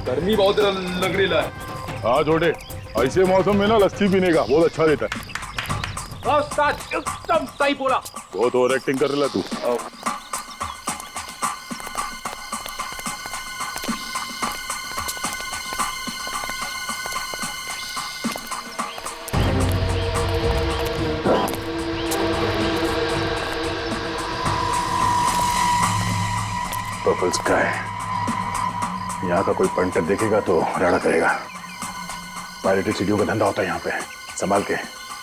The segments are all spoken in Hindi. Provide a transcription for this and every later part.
गर्मी बहुत लग रही है। हाँ छोटे, ऐसे मौसम में ना लस्सी पीने का बहुत अच्छा रहता है। उस्ताद एकदम सही बोला। बहुत ओवर एक्टिंग कर रहा तू। पर्पल स्काई, यहाँ का कोई पंटर देखेगा तो राड़ा करेगा। पायरेटेड सीढ़ियों का धंधा होता है यहाँ पे, संभाल के।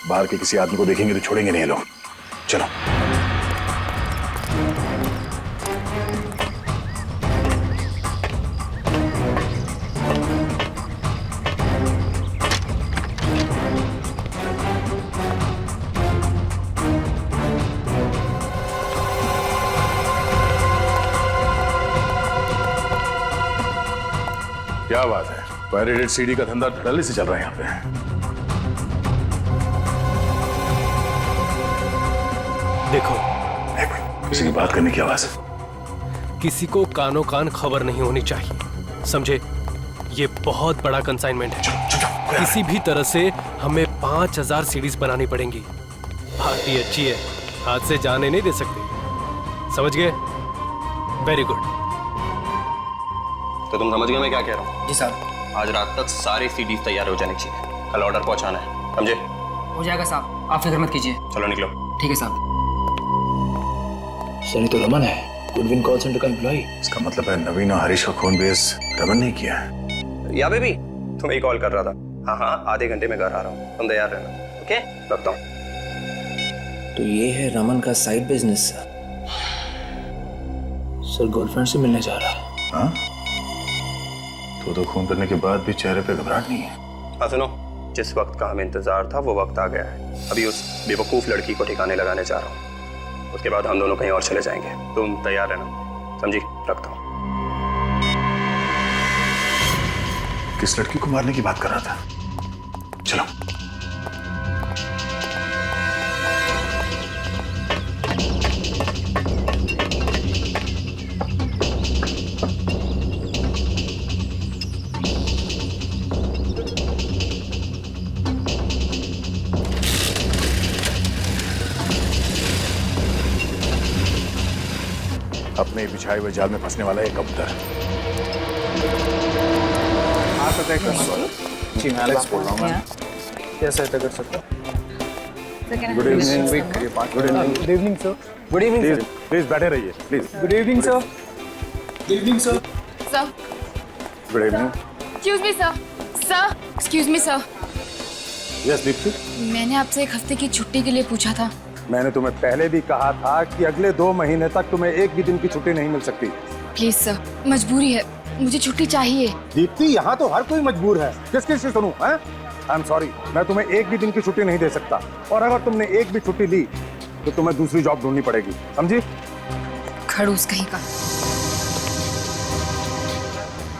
बाहर के किसी आदमी को देखेंगे तो छोड़ेंगे नहीं लोग। चलो। क्या बात है, पायरेटेड सीढ़ी का धंधा धड़ल्ले से चल रहा है यहाँ पे। देखो, किसी की बात करने की आवाज है। किसी को कानो कान खबर नहीं होनी चाहिए, समझे? ये बहुत बड़ा कंसाइनमेंट है। किसी भी तरह से हमें 5000 सीडीज बनानी पड़ेंगी। पार्टी अच्छी है, हाथ से जाने नहीं दे सकते, समझ गए? Very good. तो तुम समझ गए मैं क्या कह रहा हूँ? जी साहब। आज रात तक सारी सीडीज तैयार हो जानी चाहिए, कल ऑर्डर पहुंचाना है, समझे? हो जाएगा साहब, आप फिक्र मत कीजिए। चलो निकलो। ठीक है साहब। सर, ये तो रमन है, गुडविन कॉल सेंटर का एम्प्लॉय। इसका मतलब है नवीन और हरीश का खून बेस रमन नहीं किया है। या बेबी, तुम्हें कॉल कर रहा था। हाँ हाँ, आधे घंटे में घर आ रहा हूँ, तुम तैयार रहना। ओके, रखता हूँ। तो ये है रमन का साइड बिजनेस। सर गर्लफ्रेंड से मिलने जा रहा है। हाँ? तो खून करने के बाद भी चेहरे पे घबराहट नहीं है। हाँ सुनो, जिस वक्त का हमें इंतजार था वो वक्त आ गया है। अभी उस बेवकूफ लड़की को ठिकाने लगाने जा रहा हूँ, उसके बाद हम दोनों कहीं और चले जाएंगे। तुम तैयार रहना, समझी? रखता हूँ। किस लड़की को मारने की बात कर रहा था? चलो। अपने बिछाए हुए जाल में फंसने वाला एक कबूतर। जी मैं एलेक्स बोल रहा हूँ। मैं क्या सहायता कर सकता हूँ? Good evening. Good evening sir. Good evening sir. Please बैठे रहिए please. Good evening sir. Good evening sir. Sir, good evening. Excuse me sir. Sir, excuse me sir. Yes Deepti. मैंने आपसे एक हफ्ते की छुट्टी के लिए पूछा था। मैंने तुम्हें पहले भी कहा था कि अगले 2 महीने तक तुम्हें एक भी दिन की छुट्टी नहीं मिल सकती। प्लीज सर, मजबूरी है, मुझे छुट्टी चाहिए। दीप्ति, यहाँ तो हर कोई मजबूर है, किस किस से सुनूं? आई एम सॉरी, मैं तुम्हें एक भी दिन की छुट्टी नहीं दे सकता। और अगर तुमने एक भी छुट्टी ली तो तुम्हें दूसरी जॉब ढूंढनी पड़ेगी, समझी? खड़ूस कहीं का।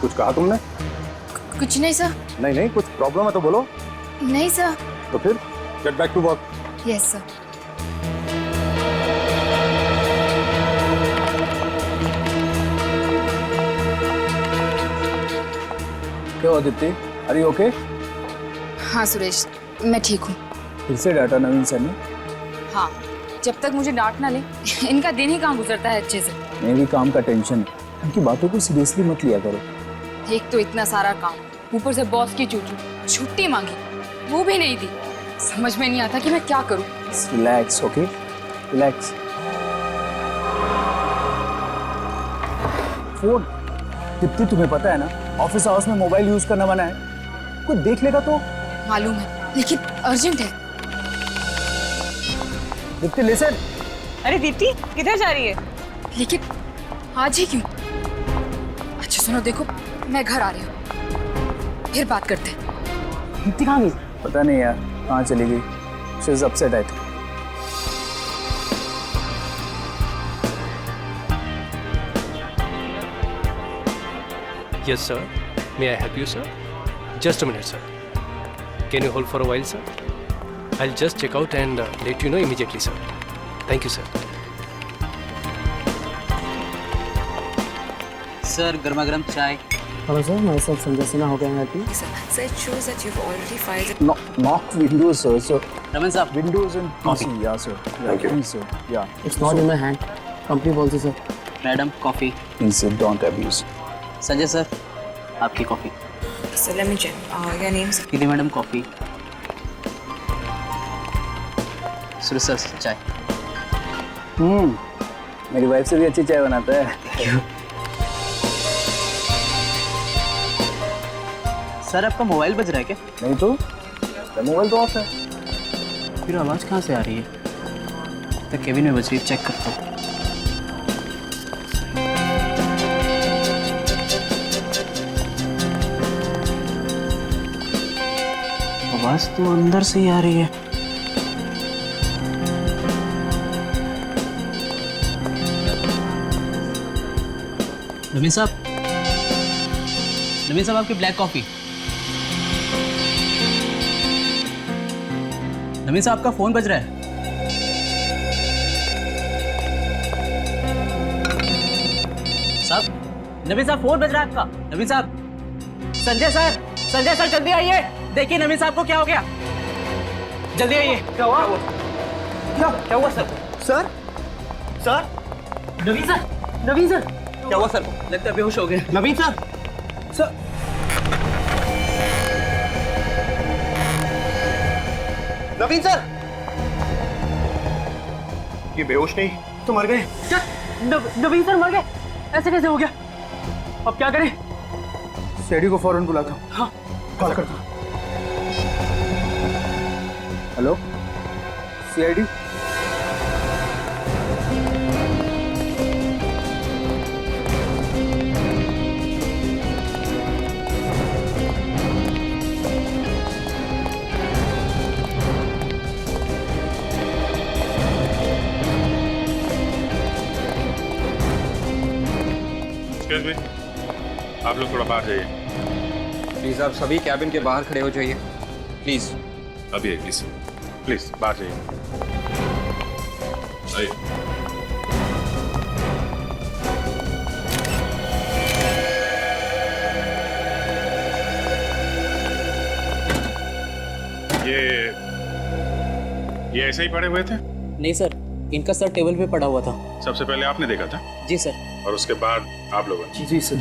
कुछ कहा तुमने? कुछ नहीं सर। नहीं, कुछ प्रॉब्लम है तो बोलो। नहीं सर। तो फिर get back to work. Yes sir. क्या हुआ दीप्ति? Are you okay? हाँ सुरेश, मैं ठीक हूँ। फिर से डाटा नवीन सर ने? हाँ, जब तक मुझे डांट ना ले इनका दिन ही कहाँ गुजरता है अच्छे से। मेरी काम का टेंशन है, उनकी बातों को सीरियसली मत लिया करो। एक तो इतना सारा काम, ऊपर से बॉस की चूचू, छुट्टी मांगी वो भी नहीं दी। समझ में नहीं आता कि मैं क्या करूँ। Relax, okay relax. Phone Deepti, तुम्हें पता है ना ऑफिस आवर्स में मोबाइल यूज करना मना है। कोई देख लेगा तो? मालूम है, लेकिन अर्जेंट है। दीप्ति लिसन। अरे दीप्ति, किधर जा रही है? लेकिन आज ही क्यों? अच्छा सुनो, देखो मैं घर आ रही हूँ, फिर बात करते हैं। दीप्ति कहाँ गई? पता नहीं यार, कहाँ चली गई। She is upset I think. Yes, sir. May I help you, sir? Just a minute, sir. Can you hold for a while, sir? I'll just check out and let you know immediately, sir. Thank you, sir. Sir, गर्मा गर्म चाय। Hello sir, myself Sanjay Sinha. How can I help you? Sir, it shows that you've already filed. Not Windows, sir. So Raman साहब, Windows and PC, yeah, sir. Yeah, Thank you. Please, sir. Yeah. it's not in my hand. Company policy sir. Madam, coffee. Please, sir, don't abuse. Sanjay sir, आपकी coffee. So let me check. Your name, sir? दीदी मैडम कॉफी. सुरेश सर चाय. मेरी वाइफ से भी अच्छी चाय बनाता है. सर आपका मोबाइल बज रहा है क्या? नहीं तो मोबाइल तो ऑफ है. फिर आवाज़ कहाँ से आ रही है? तो केबिन में बज रही है, चेक करता हूँ. आवाज़ तो अंदर से ही आ रही है. नवीन साहब आपकी ब्लैक कॉफी. नवीन साहब आपका फोन बज रहा है. साहब, नवीन साहब फोन बज रहा है आपका. नवीन साहब, संजय सर जल्दी आइए. देखिए नवीन साहब को क्या हो गया. जल्दी आइए. क्या हुआ सर? नवीन सर क्या हुआ सर? लगता है बेहोश हो गए. नवीन सर. नवीन सर, ये बेहोश नहीं तो मर गए. क्या? नवीन सर मर गए? ऐसे कैसे हो गया? अब क्या करें? सीआईडी को फौरन बुलाता हूँ. हाँ, कॉल करता हूँ. Hello, CID. आप लोग थोड़ा बाहर जाइए. प्लीज आप सभी कैबिन के बाहर खड़े हो जाइए प्लीज. अभी है प्लीज. प्लीज बाहर जाइए. आइए. ये ऐसे ही पड़े हुए थे? नहीं सर, इनका सर टेबल पे पड़ा हुआ था. सबसे पहले आपने देखा था जी सर. और उसके बाद आप लोगों ने? जी सर.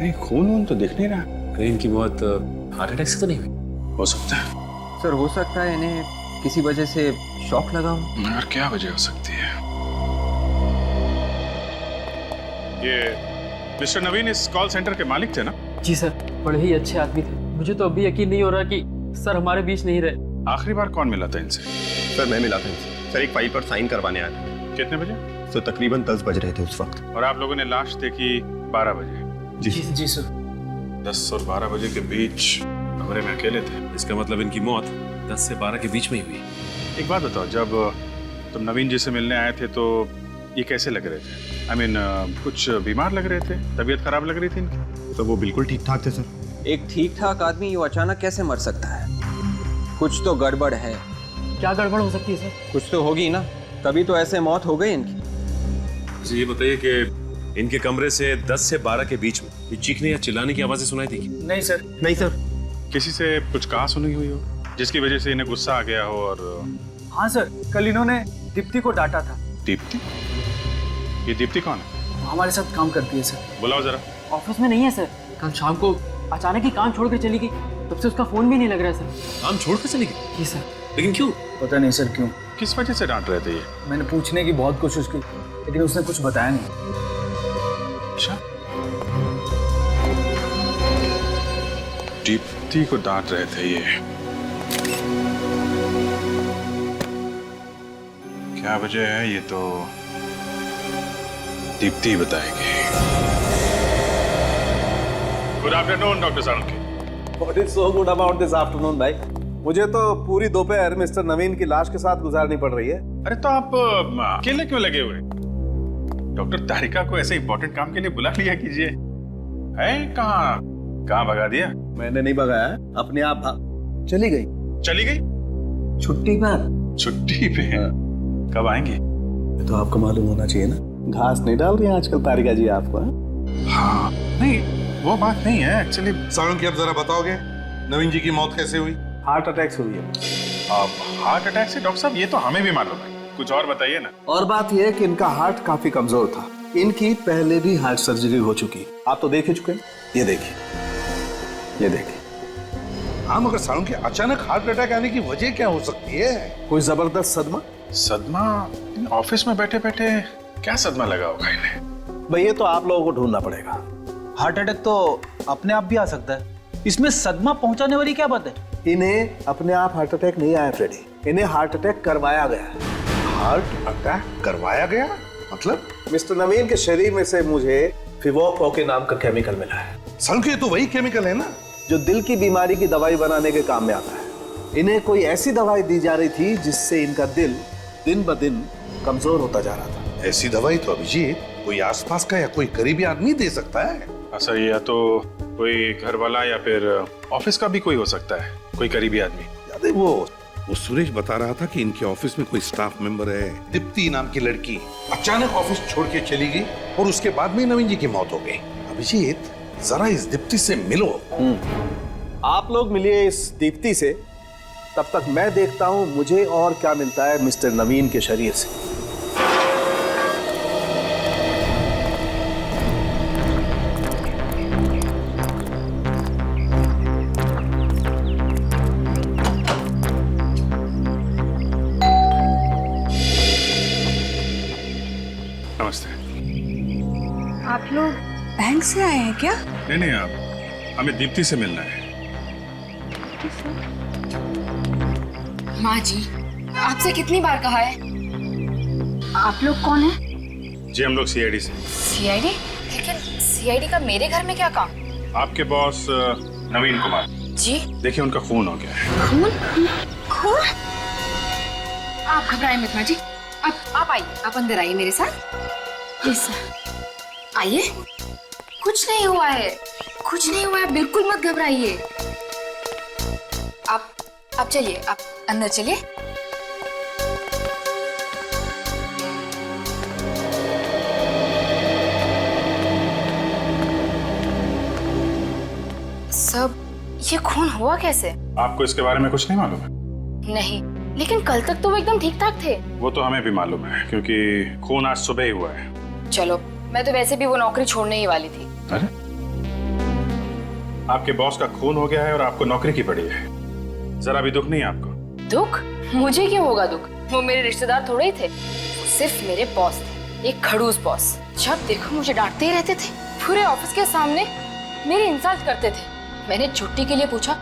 नहीं, खून वून तो दिख नहीं रहा. कहीं इनकी मौत हार्ट अटैक से तो नहीं हुई? हो सकता है सर, हो सकता है इन्हें किसी वजह से शॉक लगा हो. मगर क्या वजह हो सकती है? ये मिस्टर नवीन इस कॉल सेंटर के मालिक थे ना? जी सर, बड़े ही अच्छे आदमी थे. मुझे तो अभी यकीन नहीं हो रहा कि सर हमारे बीच नहीं रहे. आखिरी बार कौन मिला था इनसे? सर मैं मिला था इनसे. सर एक फाइल पर साइन करवाने आया था. कितने बजे? सर तकरीबन 10 बज रहे थे उस वक्त. और आप लोगों ने लाश देखी 12 बजे? जी सर. 10 और 12 बजे के बीच कमरे में अकेले थे. इसका मतलब इनकी मौत 10 से 12 के बीच में ही हुई. एक बात बताओ, जब तुम नवीन जी से मिलने आए थे तो ये कैसे लग रहे थे? I mean, कुछ बीमार लग रहे थे? तबीयत खराब लग रही थी इनकी? तो वो बिल्कुल ठीक ठाक थे सर. एक ठीक ठाक आदमी यूँ अचानक कैसे मर सकता है? कुछ तो गड़बड़ है. क्या गड़बड़ हो सकती है सर? कुछ तो होगी ना, तभी तो ऐसे मौत हो गई इनकी. मुझे ये बताइए कि इनके कमरे से 10 से 12 के बीच में ये चीखने या चिल्लाने की आवाजें सुनाई थी? नहीं सर. नहीं सर. किसी से कुछ कहा सुनी हुई हो जिसकी वजह से इन्हें गुस्सा आ गया हो? और हाँ सर, कल इन्होंने दीप्ति को डांटा था. दीप्ति? ये दीप्ति कौन है? हमारे साथ काम करती है सर. बुलाओ जरा. ऑफिस में नहीं है सर. कल शाम को अचानक ही काम छोड़कर चली गई. तब से उसका फोन भी नहीं लग रहा है सर. काम छोड़कर चली गई? जी सर. लेकिन क्यों? पता नहीं सर क्यों. किस वजह से डांट रहे थे ये? मैंने पूछने की बहुत कोशिश की लेकिन उसने कुछ बताया नहीं. अच्छा, दीप्ति को डांट रहे थे ये. क्या वजह है ये तो दीप्ति बताएंगे. Good afternoon doctor Salunkhe. What is so good about this afternoon, भाई? मुझे तो पूरी दोपहर मिस्टर नवीन की लाश के साथ गुजारनी पड़ रही है. अरे तो आप अकेले क्यों लगे हुए? डॉक्टर तारिका को ऐसे इंपॉर्टेंट काम के लिए बुला लिया कीजिए. है कहाँ भगा दिया? मैंने नहीं भगाया, अपने आप चली गई। चली गई? छुट्टी पर। छुट्टी पे? कब आएंगे? तो आपको मालूम होना चाहिए ना, घास नहीं डाल रही हैं आजकल तारिका जी आपको। हाँ, नहीं वो बात नहीं है एक्चुअली। सालुंकी, अब जरा बताओगे नवीन जी की मौत कैसे हुई? हार्ट अटैक से हुई है। अब हार्ट अटैक से? डॉक्टर साहब ये तो हमें भी मालूम है, कुछ और बताइए ना। और बात यह है कि इनका हार्ट काफी कमजोर था, इनकी पहले भी हार्ट सर्जरी हो चुकी। आप तो देख ही चुके हैं। ये देखिए, ये देखिए। हाँ, मगर सालुंकी, अचानक हार्ट अटैक आने की वजह क्या हो सकती है? कोई जबरदस्त सदमा? सदमा? ऑफिस में बैठे बैठे क्या सदमा लगा होगा इन्हें? भाई ये तो आप लोगों को ढूंढना पड़ेगा। हार्ट अटैक तो अपने आप भी आ सकता है, इसमें सदमा पहुंचाने वाली क्या बात है? इन्हें अपने आप हार्ट अटैक नहीं आया फ्रेडी, इन्हें हार्ट अटैक करवाया गया है। हार्ट अटैक करवाया गया? मतलब? मिस्टर नवीन के शरीर में से मुझे फिवोको के नाम का केमिकल मिला है। सालुंकी, ये तो वही केमिकल है ना जो दिल की बीमारी की दवाई बनाने के काम में आता है। इन्हें कोई ऐसी दवाई दी जा रही थी जिससे इनका दिल दिन ब दिन कमजोर होता जा रहा था। ऐसी दवाई तो अभिजीत कोई आसपास का या कोई करीबी आदमी दे सकता है। ऐसा या तो कोई घर वाला या फिर ऑफिस का भी कोई हो सकता है, कोई करीबी आदमी। याद है वो सुरेश बता रहा था कि इनके ऑफिस में कोई स्टाफ मेंबर है, दीप्ति नाम की लड़की, अचानक ऑफिस छोड़ के चली गई और उसके बाद में नवीन जी की मौत हो गई। अभिजीत, जरा इस दीप्ति से मिलो। आप लोग मिलिए इस दीप्ति से, तब तक मैं देखता हूं मुझे और क्या मिलता है मिस्टर नवीन के शरीर से। नमस्ते। आप लोग बैंक से आए हैं क्या? नहीं, आप हमें दीप्ति से मिलना है। माँ जी, आपसे कितनी बार कहा है। आप लोग कौन हैं? जी हम लोग सीआईडी से। सीआईडी? लेकिन सीआईडी का मेरे घर में क्या काम? आपके बॉस नवीन कुमार जी, देखिए उनका खून हो गया है। खून? खून? आप घबराएं मत माँ जी, आप आइए, आप अंदर आइए मेरे साथ। प्लीज आइए। कुछ नहीं हुआ है, कुछ नहीं हुआ है, बिल्कुल मत घबराइए। आप चलिए, आप अंदर चलिए। सब ये खून हुआ कैसे? आपको इसके बारे में कुछ नहीं मालूम है? नहीं, लेकिन कल तक तो वो एकदम ठीक ठाक थे। वो तो हमें भी मालूम है क्योंकि खून आज सुबह ही हुआ है। चलो, मैं तो वैसे भी वो नौकरी छोड़ने ही वाली थी। अरे, आपके बॉस का खून हो गया है और आपको नौकरी की पड़ी है, जरा भी दुख नहीं है आपको? दुख? मुझे क्यों होगा दुख? वो मेरे रिश्तेदार थोड़े ही थे, वो सिर्फ मेरे बॉस थे, एक खड़ूस बॉस। जब देखो मुझे डांटते ही रहते थे, पूरे ऑफिस के सामने मेरी इंसल्ट करते थे। मैंने छुट्टी के लिए पूछा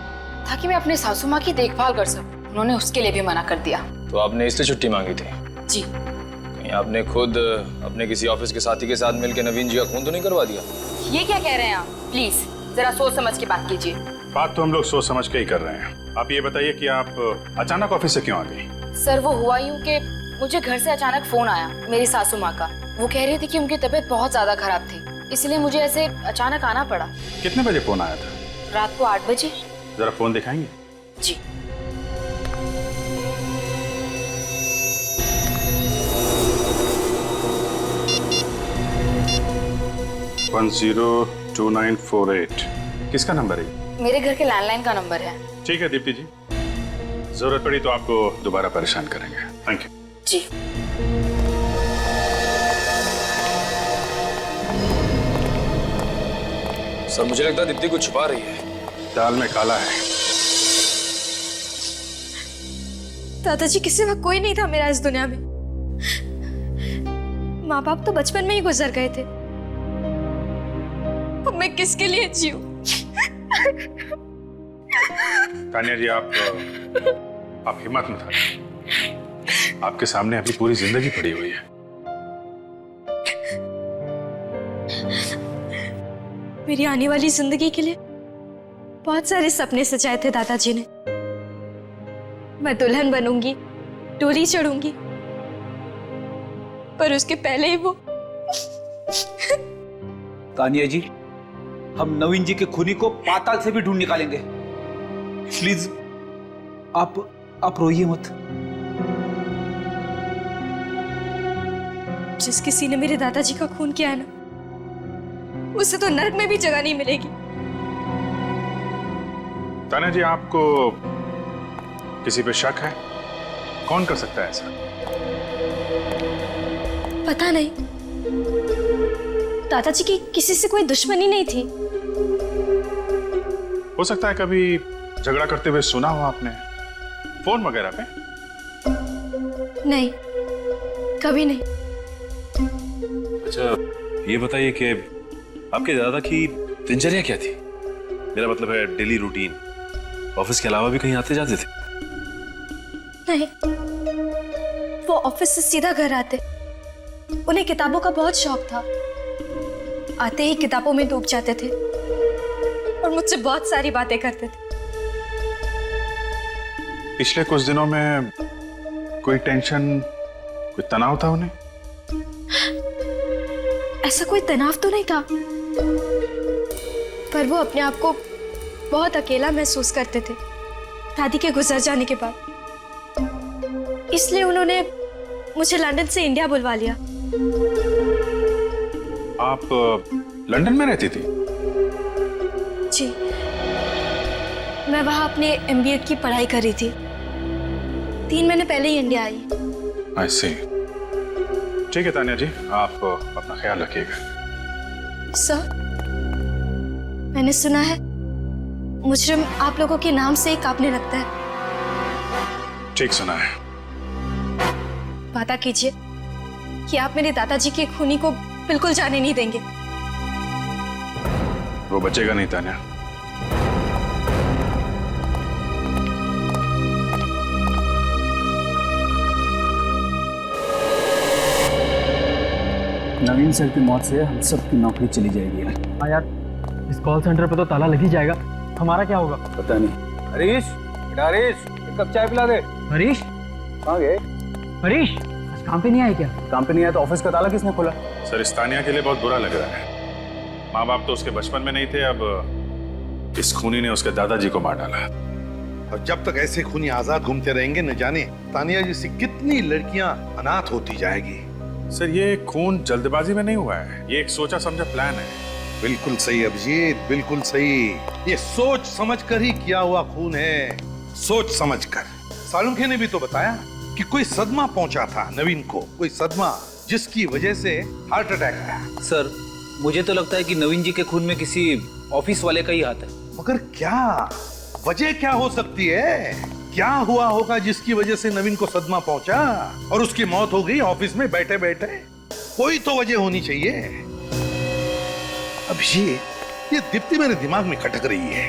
ताकि मैं अपने सासू माँ की देखभाल कर सकूं, उन्होंने उसके लिए भी मना कर दिया। तो आपने इसलिए छुट्टी मांगी थी? जी। कहीं आपने खुद अपने किसी ऑफिस के साथी के साथ मिलकर नवीन जी का खून तो नहीं करवा दिया? ये क्या कह रहे हैं आप? प्लीज जरा सोच समझ के बात कीजिए। बात तो हम लोग सोच समझ के ही कर रहे हैं। आप ये बताइए कि आप अचानक ऑफिस से क्यों आ गई? सर, वो हुआ यूं कि मुझे घर से अचानक फोन आया मेरी सासू माँ का। वो कह रही थी कि उनकी तबीयत बहुत ज्यादा खराब थी, इसलिए मुझे ऐसे अचानक आना पड़ा। कितने बजे फोन आया था? रात को 8 बजे। जरा फोन दिखाएंगे? जी। वन 02948 किसका नंबर है? मेरे घर के लैंडलाइन का नंबर है। ठीक है दीप्ति जी, जरूरत पड़ी तो आपको दोबारा परेशान करेंगे। Thank you. जी। सर मुझे लगता है दीप्ति कुछ छुपा रही है। दाल में काला है। दादाजी के सिवा कोई नहीं था मेरा इस दुनिया में। माँ बाप तो बचपन में ही गुजर गए थे, अब मैं किसके लिए जीऊं? तानिया जी, आप हिम्मत मत हारिए। आपके सामने अभी पूरी जिंदगी पड़ी हुई है। मेरी आने वाली जिंदगी के लिए बहुत सारे सपने सजाए थे दादाजी ने। मैं दुल्हन बनूंगी, डोली चढ़ूंगी, पर उसके पहले ही वो। तानिया जी, हम नवीन जी के खूनी को पाताल से भी ढूंढ निकालेंगे। प्लीज आप रोइए मत। जिस किसी ने मेरे दादाजी का खून किया है ना, उसे तो नर्क में भी जगह नहीं मिलेगी। तान्या जी, आपको किसी पे शक है? कौन कर सकता है ऐसा? पता नहीं, दादाजी की किसी से कोई दुश्मनी नहीं थी। हो सकता है कभी झगड़ा करते हुए सुना हो आपने, फोन वगैरह पे? नहीं, कभी नहीं। अच्छा, ये बताइए कि आपके दादा की दिनचर्या क्या थी? मेरा मतलब है डेली रूटीन। ऑफिस के अलावा भी कहीं आते जाते थे? नहीं, वो ऑफिस से सीधा घर आते। उन्हें किताबों का बहुत शौक था। आते ही किताबों में डूब जाते थे और मुझसे बहुत सारी बातें करते थे। पिछले कुछ दिनों में कोई टेंशन, कोई तनाव था उन्हें? ऐसा कोई तनाव तो नहीं था, पर वो अपने आप को बहुत अकेला महसूस करते थे दादी के गुजर जाने के बाद। इसलिए उन्होंने मुझे लंदन से इंडिया बुलवा लिया। आप लंदन में रहती थी? जी, मैं वहां अपने MBA की पढ़ाई कर रही थी। 3 महीने पहले ही इंडिया आई। I see। ठीक है तान्या जी, आप अपना ख्याल रखिएगा। सर, मैंने सुना है मुजरिम आप लोगों के नाम से ही कांपने लगता है। ठीक सुना है। वादा कीजिए कि आप मेरे दादाजी के खूनी को बिल्कुल जाने नहीं देंगे। वो बचेगा नहीं तान्या। नवीन सर की मौत से हम सबकी नौकरी चली जाएगी यार। हाँ यार, इस कॉल सेंटर पे तो ताला लग ही जाएगा। हमारा क्या होगा? पता नहीं। हरीश, बेटा हरीश, एक कप चाय पिला दे। हरीश कहाँ गए? हरीश आज काम पे नहीं आए क्या? काम पे नहीं आया तो ऑफिस का ताला किसने खोला? सर, इस तान्या के लिए बहुत बुरा लग रहा है। माँ बाप तो उसके बचपन में नहीं थे, अब इस खूनी ने उसके दादाजी को मार डाला। और जब तक ऐसे खूनी आजाद घूमते रहेंगे, न जाने तानिया जैसी कितनी लड़कियां अनाथ होती जाएगी। सर, ये खून जल्दबाजी में नहीं हुआ है, ये एक सोचा समझा प्लान है। बिल्कुल सही अभिजीत, बिल्कुल सही। ये सोच समझकर ही किया हुआ खून है, सोच समझकर। सालुंखे ने भी तो बताया कि कोई सदमा पहुंचा था नवीन को, कोई सदमा जिसकी वजह से हार्ट अटैक आया। सर, मुझे तो लगता है कि नवीन जी के खून में किसी ऑफिस वाले का ही हाथ है। मगर क्या वजह क्या हो सकती है? क्या हुआ होगा जिसकी वजह से नवीन को सदमा पहुंचा और उसकी मौत हो गई ऑफिस में बैठे बैठे? कोई तो वजह होनी चाहिए। अभिषेक, ये दीप्ति मेरे दिमाग में खटक रही है।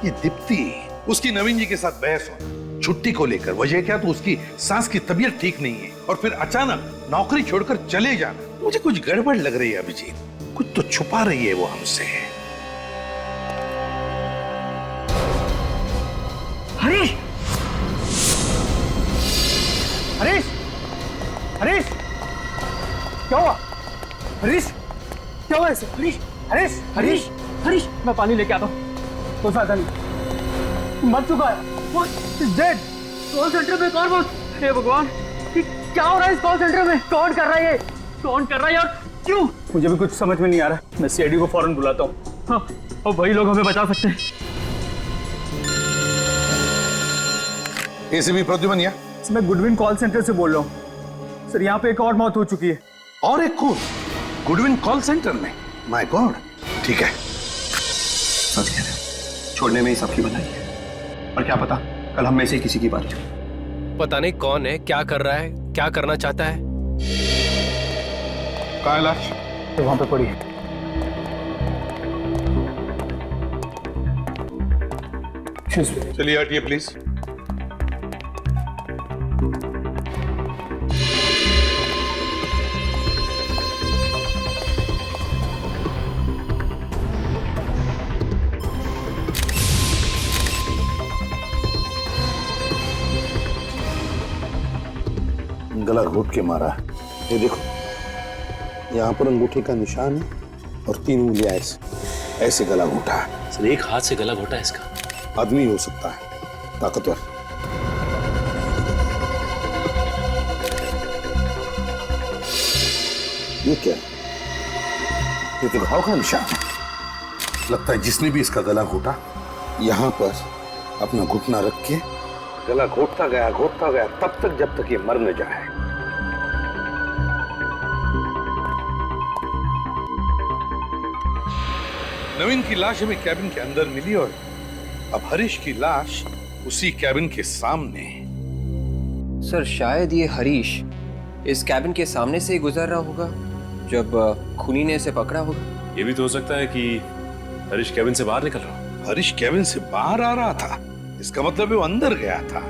ये दीप्ति, उसकी नवीन जी के साथ बहस हो छुट्टी को लेकर, वजह क्या? तो उसकी सास की तबीयत ठीक नहीं है और फिर अचानक नौकरी छोड़कर चले जाना। मुझे कुछ गड़बड़ लग रही है अभिजीत, कुछ तो छुपा रही है वो हमसे। हरीश, हरीश, हरीश, क्या हुआ? हरीश, क्या हुआ ऐसे? हरीश, हरीश, हरीश, हरीश, मैं पानी लेके आता हूँ। कोई फायदा नहीं, मर चुका है। What? He's dead. Call centre में कौन बोल? हे भगवान, क्या हो रहा है इस कॉल सेंटर में? कौन कर रहा है ये? कौन कर रहा है यार? क्यों? मुझे भी कुछ समझ में नहीं आ रहा। मैं CID को फौरन बुलाता हूँ। हाँ, और वही लोग हमें बचा सकते हैं। एसीपी प्रद्युमन, मैं गुडविन कॉल सेंटर से बोल रहा हूँ। सर, यहाँ पे एक और मौत हो चुकी है। और एक खून गुडविन कॉल सेंटर में? My God. ठीक है, सच कह रहे हो, छोड़ने में ही सबकी भलाई है। और क्या पता कल हम में से किसी की बात हो। पता नहीं कौन है, क्या कर रहा है, क्या करना चाहता है। कहाँ है लाश? तो वहां पे पड़ी है। चलिए हटिए प्लीज। गला घोट के मारा है। ये देखो, यहाँ पर अंगूठे का निशान है और 3 उंगलियां ऐसे गला घोटा है। सर, एक हाथ से गला घोटा है इसका। आदमी हो सकता है, ताकतवर। ये क्या? ये तो घाव का निशान है। लगता है जिसने भी इसका गला घोटा यहाँ पर अपना घुटना रख के गला घोटता गया तब तक जब तक ये मर न जाए। नवीन की लाश हमें कैबिन के अंदर मिली और अब हरीश की लाश उसी कैबिन के सामने। सर शायद ये हरीश इस कैबिन के सामने से ही गुजर रहा होगा जब खूनी ने इसे पकड़ा होगा। ये भी तो हो सकता है कि हरीश कैबिन से बाहर निकल रहा हो। हरीश कैबिन से बाहर आ रहा था, इसका मतलब है वो अंदर गया था।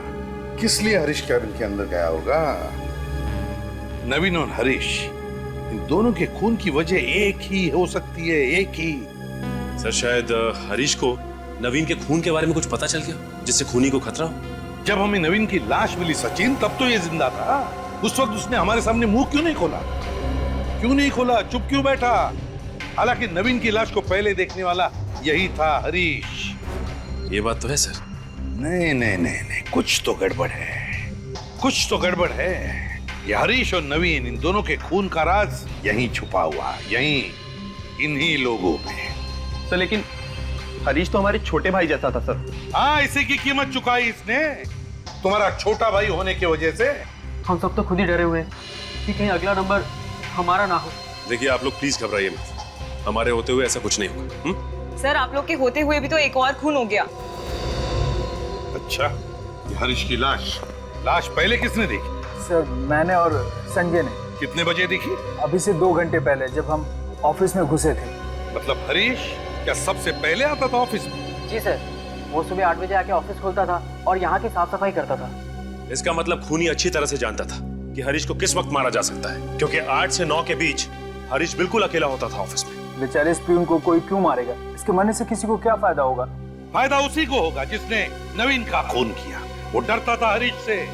किस लिए हरीश कैबिन के अंदर गया होगा? नवीन और हरीश, इन दोनों के खून की वजह एक ही हो सकती है, एक ही। सर शायद हरीश को नवीन के खून के बारे में कुछ पता चल गया जिससे खूनी को खतरा हो। जब हमें नवीन की लाश मिली सचिन, तब तो ये जिंदा था। उस वक्त उसने हमारे सामने मुंह क्यों नहीं खोला? चुप क्यों बैठा? हालांकि नवीन की लाश को पहले देखने वाला यही था, हरीश। ये बात तो है सर। नहीं, कुछ तो गड़बड़ है। ये हरीश और नवीन, इन दोनों के खून का राज यहीं छुपा हुआ, यहीं इन्हीं लोगों में। सर लेकिन हरीश तो हमारे छोटे भाई जैसा था सर। हाँ, इसी की कीमत चुकाई इसने, तुम्हारा छोटा भाई होने की वजह से। हम सब तो खुद ही डरे हुए हैं कि कहीं अगला नंबर हमारा ना हो। देखिए आप लोग प्लीज घबराइए मत, हमारे होते हुए ऐसा कुछ नहीं होगा। सर आप लोग के होते हुए भी तो एक और खून हो गया। अच्छा, ये हरीश की लाश पहले किसने देखी? सर मैंने और संजय ने। कितने बजे देखी? अभी से 2 घंटे पहले, जब हम ऑफिस में घुसे थे। मतलब हरीश क्या सबसे पहले आता था ऑफिस में? जी सर, वो सुबह 8 बजे आके ऑफिस खोलता था और यहाँ की साफ सफाई करता था। इसका मतलब खूनी अच्छी तरह से जानता था कि हरीश को किस वक्त मारा जा सकता है, क्योंकि 8 से 9 के बीच हरीश बिल्कुल अकेला होता था ऑफिस में। बेचारे इस प्यून को कोई क्यों मारेगा? इसके मरने से किसी को क्या फायदा होगा? फायदा उसी को होगा जिसने नवीन का खून किया। वो डरता था हरीश से,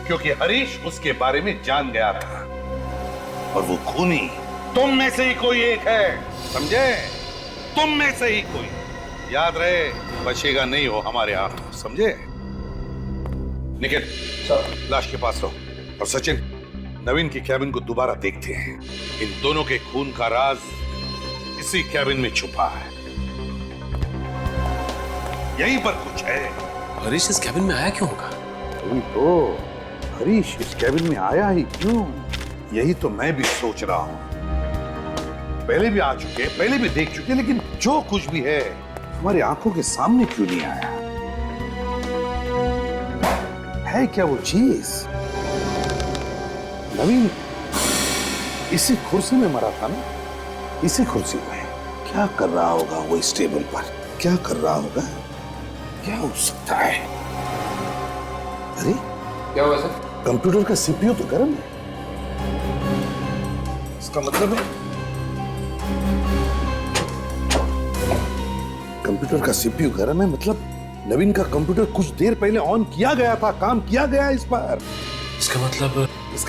क्योंकि हरीश उसके बारे में जान गया था। और वो खूनी तुम में से ही कोई एक है, समझे? तुम में से ही कोई। याद रहे, बचेगा नहीं हो हमारे हाथ, समझे? निखिल, लाश के पास रहो। और सचिन, नवीन की कैबिन को दोबारा देखते हैं। इन दोनों के खून का राज इसी कैबिन में छुपा है, यहीं पर कुछ है। हरीश इस कैबिन में आया क्यों होगा? वही तो, हरीश इस कैबिन में आया ही क्यों? यही तो मैं भी सोच रहा हूं। पहले भी आ चुके, पहले भी देख चुके, लेकिन जो कुछ भी है हमारी आंखों के सामने क्यों नहीं आया? है क्या वो चीज? नवीन इसी कुर्सी में मरा था ना? इसी कुर्सी में क्या कर रहा होगा वो? इस टेबल पर क्या कर रहा होगा? क्या हो सकता है? अरे क्या हुआ सर? कंप्यूटर का सीपीयू तो गर्म है। इसका मतलब है कंप्यूटर का सीपीयू गर्म है, मतलब नवीन का कंप्यूटर कुछ देर पहले ऑन किया गया था, काम किया गया इस पर। इसका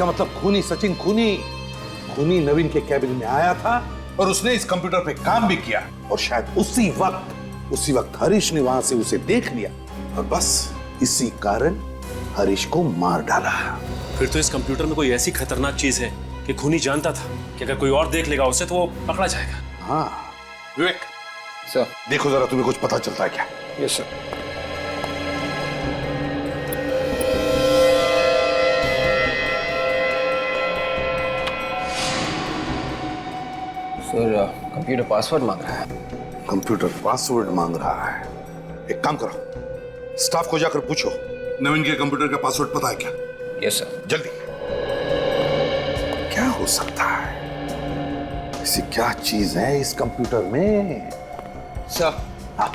मतलब खूनी सचिन, खूनी नवीन के कैबिन में आया था और उसने इस कंप्यूटर पे काम भी किया। और शायद उसी वक्त हरीश ने वहां से उसे देख लिया और बस इसी कारण हरीश को मार डाला। फिर तो इस कंप्यूटर में कोई ऐसी खतरनाक चीज है कि खूनी जानता था कि अगर कोई और देख लेगा उसे तो वो पकड़ा जाएगा। हाँ विवेक सर, देखो जरा, तुम्हें कुछ पता चलता है क्या? Yes sir. Sir computer password मांग रहा है। कंप्यूटर पासवर्ड मांग रहा है? एक काम करो, स्टाफ को जाकर पूछो नवीन के कंप्यूटर का पासवर्ड पता है क्या? Yes sir. जल्दी। क्या हो सकता है? ऐसी क्या चीज है इस कंप्यूटर में? सर, हाँ,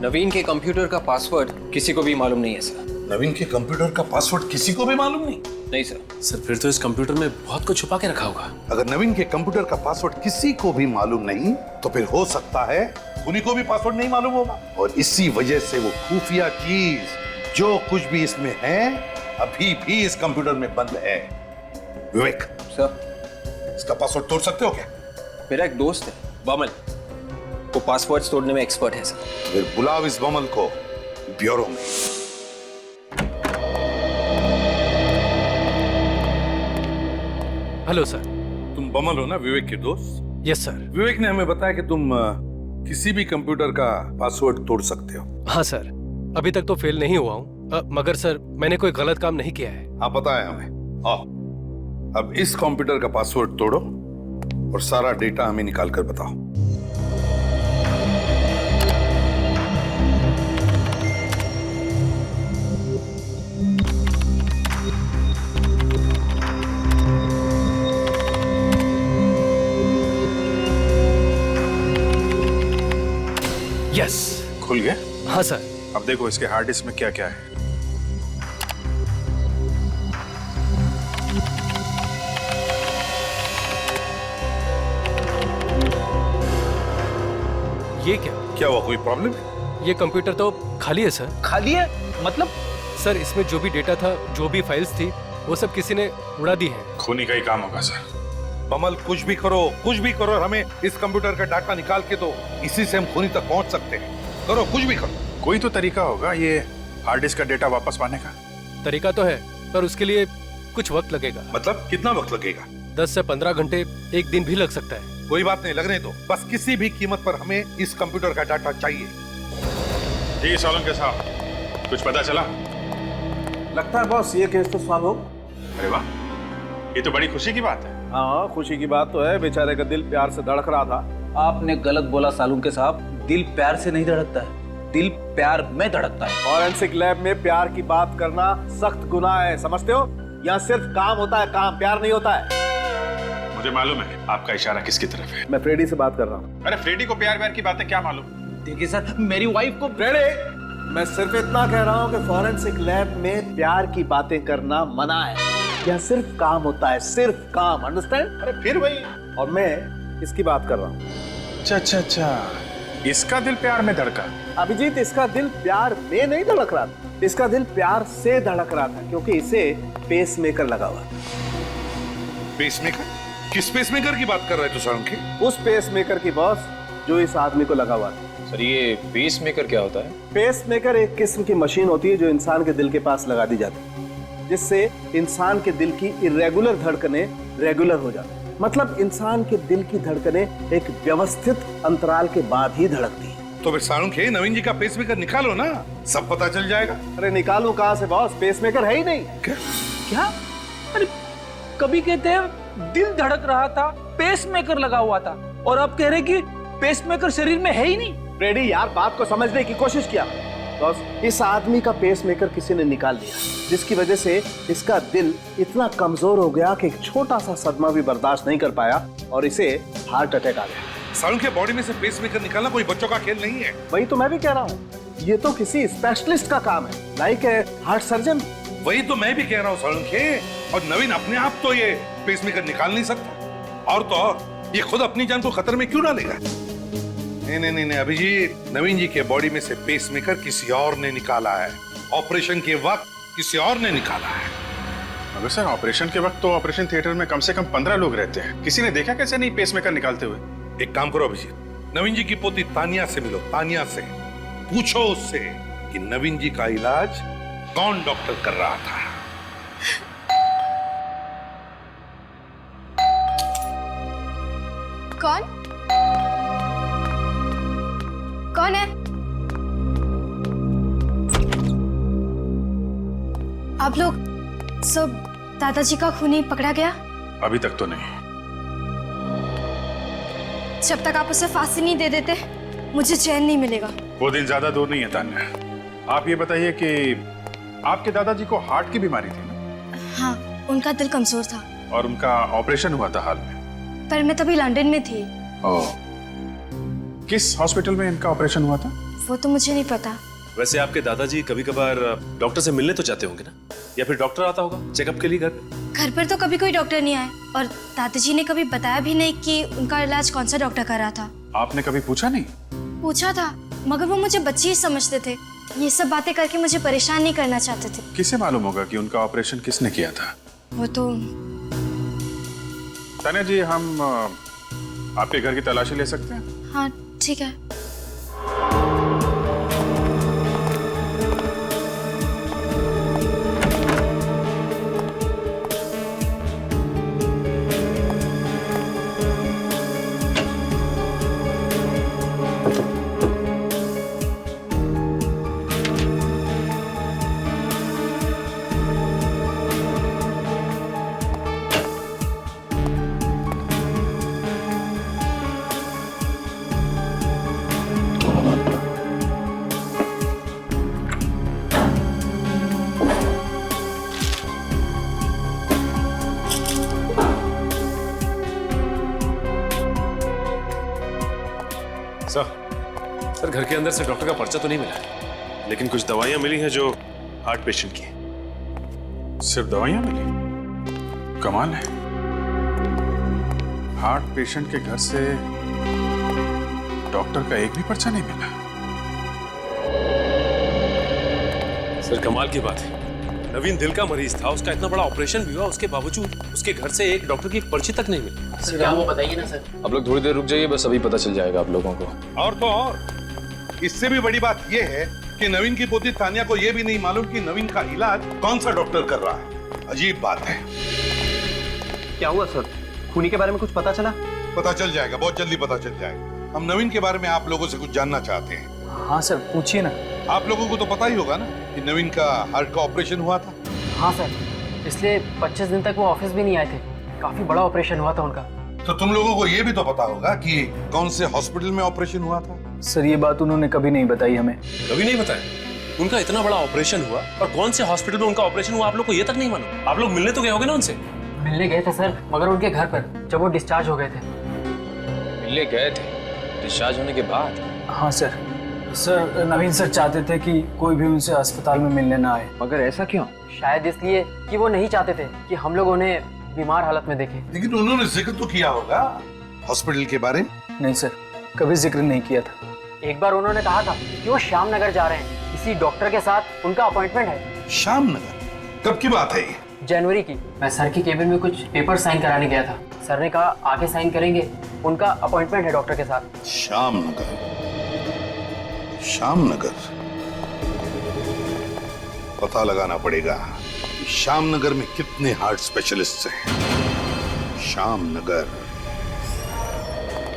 नवीन के कंप्यूटर का पासवर्ड किसी को भी मालूम नहीं है सर। नवीन के कंप्यूटर का पासवर्ड किसी को भी मालूम नहीं? नहीं सर। सर फिर तो इस कंप्यूटर में बहुत कुछ छुपा के रखा होगा। अगर नवीन के कंप्यूटर का पासवर्ड किसी को भी मालूम नहीं, तो फिर हो सकता है उन्हीं को भी पासवर्ड नहीं मालूम होगा। और इसी वजह से वो खुफिया चीज जो कुछ भी इसमें है अभी भी इस कंप्यूटर में बंद है। विवेक सर, इसका पासवर्ड तोड़ सकते हो क्या? मेरा एक दोस्त है बमल, वो पासवर्ड तोड़ने में एक्सपर्ट है सर। फिर बुलाओ इस बमल को ब्यूरो में। Hello sir. तुम बमल हो ना, विवेक के दोस्त? Yes sir. विवेक ने हमें बताया कि तुम किसी भी कंप्यूटर का पासवर्ड तोड़ सकते हो। हाँ सर, अभी तक तो फेल नहीं हुआ हूँ, मगर सर मैंने कोई गलत काम नहीं किया है। हाँ पता है हमें। आओ, अब इस कंप्यूटर का पासवर्ड तोड़ो और सारा डेटा हमें निकाल कर बताओ। यस, खुल गया? हाँ सर। अब देखो इसके हार्ड डिस्क में क्या क्या है। ये क्या हुआ, कोई प्रॉब्लम है? ये कंप्यूटर तो खाली है सर। खाली है मतलब? सर इसमें जो भी डेटा था, जो भी फाइल्स थी, वो सब किसी ने उड़ा दी है। खूनी का ही काम होगा सर। बमल कुछ भी करो, हमें इस कंप्यूटर का डाटा निकाल के दो, इसी से हम खूनी तक पहुंच सकते हैं। करो, कुछ भी करो। कोई तो तरीका होगा ये हार्ड डिस्क का डेटा वापस पाने का। तरीका तो है, पर उसके लिए कुछ वक्त लगेगा। मतलब कितना वक्त लगेगा? 10 से 15 घंटे, एक दिन भी लग सकता है। कोई बात नहीं, लगने दो। बस किसी भी कीमत पर हमें इस कंप्यूटर का डाटा चाहिए। जी सोलंकी साहब, कुछ पता चला? लगता है बॉस ये केस तो सॉल्व हो। अरे वाह, ये तो बड़ी खुशी की बात है। हाँ खुशी की बात तो है, बेचारे का दिल प्यार से धड़क रहा था। आपने गलत बोला सालुंके साहब, दिल प्यार से नहीं धड़कता है, दिल प्यार में धड़कता है। फॉरेंसिक लैब में प्यार की बात करना सख्त गुनाह है, समझते हो? यहाँ सिर्फ काम होता है, काम, प्यार नहीं होता है। मुझे मालूम है आपका इशारा किसकी तरफ है। मैं फ्रेडी से बात कर रहा हूँ। अरे फ्रेडी को प्यार की बातें क्या मालूम? देखिए सर, मेरी वाइफ को। फ्रेडी, मैं सिर्फ इतना कह रहा हूँ कि फॉरेंसिक लैब में प्यार की बातें करना मना है। यहाँ सिर्फ काम होता है, सिर्फ काम, अंडरस्टैंड? अरे फिर वही। और मैं इसकी बात कर रहा हूँ। अच्छा, इसका दिल प्यार में धड़का। अभिजीत, इसका दिल प्यार में नहीं धड़क रहा था, इसका दिल प्यार से धड़क रहा था, क्योंकि इसे पेसमेकर लगा हुआ। पेसमेकर? किस पेसमेकर की बात कर रहे थे सोलंकी? उस पेसमेकर की बॉस जो इस आदमी को लगा हुआ था। सर ये पेसमेकर क्या होता है? पेसमेकर एक किस्म की मशीन होती है जो इंसान के दिल के पास लगा दी जाती है, जिससे इंसान के दिल की इरेगुलर धड़कनें रेगुलर हो जाती है। मतलब इंसान के दिल की धड़कनें एक व्यवस्थित अंतराल के बाद ही धड़कती है। तो फिर सोलंकी, नवीन जी का पेसमेकर निकालो ना, सब पता चल जाएगा। अरे निकालूं कहां से बॉस, पेसमेकर है ही नहीं। क्या? अरे कभी कहते हैं दिल धड़क रहा था, पेसमेकर लगा हुआ था, और अब कह रहे कि पेसमेकर शरीर में है ही नहीं। फ्रेडी यार, बात को समझने की कोशिश किया। बॉस, इस आदमी का पेसमेकर किसी ने निकाल दिया, जिसकी वजह से इसका दिल इतना कमजोर हो गया कि एक छोटा सा सदमा भी बर्दाश्त नहीं कर पाया और इसे हार्ट अटैक आ गया। सोलंकी, बॉडी में से पेसमेकर निकालना कोई बच्चों का खेल नहीं है। वही तो मैं भी कह रहा हूँ, ये तो किसी स्पेशलिस्ट का काम है, लाइक हार्ट सर्जन। वही तो मैं भी कह रहा हूँ सोलंकी। और नवीन अपने आप तो ये पेसमेकर निकाल नहीं सकता, और तो और ये खुद अपनी जान को खतरे में क्यों डालेगा? नहीं अभिजीत, नवीन जी के बॉडी में से पेसमेकर किसी और ने निकाला है। ऑपरेशन के वक्त किसी और ने निकाला है। मगर सर ऑपरेशन के वक्त तो ऑपरेशन थिएटर में कम से कम 15 लोग रहते हैं, किसी ने देखा कैसे नहीं पेसमेकर निकालते हुए? एक काम करो अभिजीत, नवीन जी की पोती तानिया से मिलो, तानिया से पूछो उससे कि नवीन जी का इलाज कौन डॉक्टर कर रहा था। कौन है? आप लोग सब दादाजी का खूनी पकड़ा गया? अभी तक तो नहीं। जब तक आप उसे फांसी नहीं दे देते मुझे चैन नहीं मिलेगा। वो दिन ज्यादा दूर नहीं है तान्या। आप ये बताइए कि आपके दादाजी को हार्ट की बीमारी थी ना? हाँ, उनका दिल कमजोर था। और उनका ऑपरेशन हुआ था हाल में? पर मैं तभी लंदन में थी। ओह, किस हॉस्पिटल में इनका ऑपरेशन हुआ था? वो तो मुझे नहीं पता। वैसे आपके दादाजी कभी कभार डॉक्टर से मिलने तो चाहते होंगे ना, या फिर डॉक्टर आता होगा चेकअप के लिए घर पे? घर पर तो कभी कोई डॉक्टर नहीं आया, और दादाजी ने कभी बताया भी नहीं कि उनका इलाज कौन सा डॉक्टर कर रहा था। आपने कभी पूछा नहीं? पूछा था, मगर वो मुझे बच्ची ही समझते थे। ये सब बातें करके मुझे परेशान नहीं करना चाहते थे। किसे मालूम होगा कि उनका ऑपरेशन किसने किया था? वो तो तान्या जी, हम आपके घर की तलाशी ले सकते हैं? हाँ ठीक है। सर घर के अंदर से डॉक्टर का पर्चा तो नहीं मिला है, लेकिन कुछ दवाइयां मिली हैं जो हार्ट पेशेंट की हैं। सिर्फ दवाइयां मिली? कमाल है। हार्ट पेशेंट के घर से डॉक्टर का एक भी पर्चा नहीं मिला। सर कमाल की बात है, नवीन दिल का मरीज था, उसका इतना बड़ा ऑपरेशन भी हुआ, उसके बावजूद उसके घर से एक डॉक्टर की पर्ची तक नहीं मिली। सर क्या वो बताइए ना सर। आप लोग थोड़ी देर रुक जाइए, बस अभी पता चल जाएगा आप लोगों को। और तो और इससे भी बड़ी बात यह है कि नवीन की पोती तानिया को यह भी नहीं मालूम कि नवीन का इलाज कौन सा डॉक्टर कर रहा है। अजीब बात है। क्या हुआ सर? खूनी के बारे में कुछ पता चला? पता चल जाएगा, बहुत जल्दी पता चल जाएगा। हम नवीन के बारे में आप लोगों से कुछ जानना चाहते हैं। हाँ सर, पूछिए ना। आप लोगों को तो पता ही होगा ना कि नवीन का हार्ट का ऑपरेशन हुआ था। हाँ सर, इसलिए 25 दिन तक वो ऑफिस भी नहीं आए थे। काफी बड़ा ऑपरेशन हुआ था उनका। तो तुम लोगों को यह भी तो पता होगा कि कौन से हॉस्पिटल में ऑपरेशन हुआ था। सर ये बात उन्होंने कभी नहीं बताई हमें। कभी नहीं बताया? उनका इतना बड़ा ऑपरेशन हुआ और कौन से हॉस्पिटल में उनका ऑपरेशन हुआ आप लोग को ये तक नहीं मालूम? आप लोग मिलने तो गए होगे ना उनसे? मिलने गए थे सर, मगर उनके घर पर जब वो डिस्चार्ज हो गए थे। मिलने गए थे डिस्चार्ज होने के बाद? हाँ सर। सर नवीन सर चाहते थे कि कोई भी उनसे अस्पताल में मिलने ना आए। मगर ऐसा क्यों? शायद इसलिए कि वो नहीं चाहते थे कि हम लोग उन्हें बीमार हालत में देखें। लेकिन उन्होंने जिक्र तो किया होगा हॉस्पिटल के बारे में। नहीं सर, कभी जिक्र नहीं किया था। एक बार उन्होंने कहा था कि वो श्याम नगर जा रहे हैं, किसी डॉक्टर के साथ उनका अपॉइंटमेंट है। श्याम नगर? कब की बात है ये? जनवरी की। मैं सर की केबिन में कुछ पेपर साइन कराने गया था। सर ने कहा आगे साइन करेंगे, उनका अपॉइंटमेंट है डॉक्टर के साथ। श्याम नगर, श्याम नगर। पता लगाना पड़ेगा कि श्याम नगर में कितने हार्ट स्पेशलिस्ट हैं। श्याम नगर।